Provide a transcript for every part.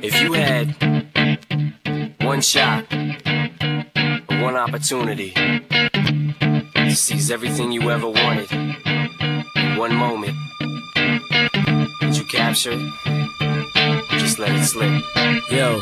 If you had one shot, one opportunity to seize everything you ever wanted in one moment, would you capture it? Or just let it slip? Yo.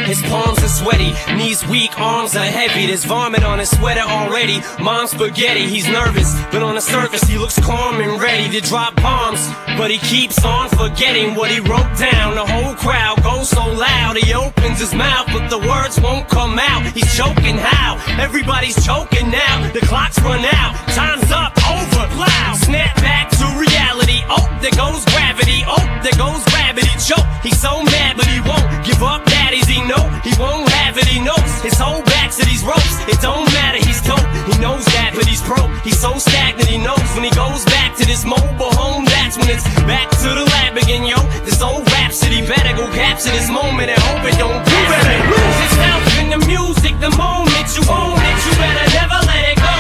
His palms are sweaty, knees weak, arms are heavy. There's vomit on his sweater already. Mom's spaghetti, he's nervous, but on the surface he looks calm and ready to drop bombs. But he keeps on forgetting what he wrote down. The whole crowd goes so loud, he opens his mouth, but the words won't come out. He's choking how? Everybody's choking now. The clock's run out, time's up, over, loud. Snap back to reality. Oh, there goes gravity. Oh, there goes gravity. Choke, he's so mad, but he won't give up. Daddies, he know he won't have it. He knows his whole back to these ropes. It don't matter, he's dope. He knows that, but he's broke. He's so stagnant, he knows when he goes back to this mobile home, that's when it's back to the lab again, yo. This old rhapsody better go capture this moment and hope it don't pass. You better lose yourself in the music the moment you own it. You better never let it go.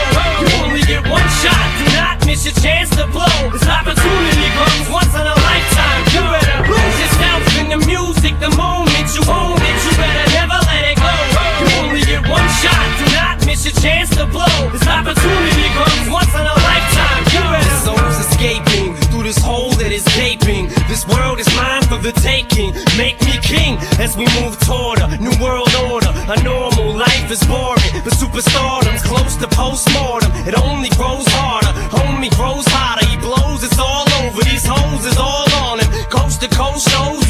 You only get one shot, do not miss your chance to blow. This opportunity comes once in a lifetime. You better lose yourself in the music the moment you own it. You better never let it go. You only get one shot, do not miss your chance to blow. This opportunity comes once in a lifetime. You better. The soul's escaping through this hole that is gaping. This world is mine for the taking. Make me king as we move toward a new world order. A normal life is boring, but superstardom's close to postmortem. It only grows harder, homie grows hotter. He blows, it's all over. These hoes is all on him. Coast to coast shows.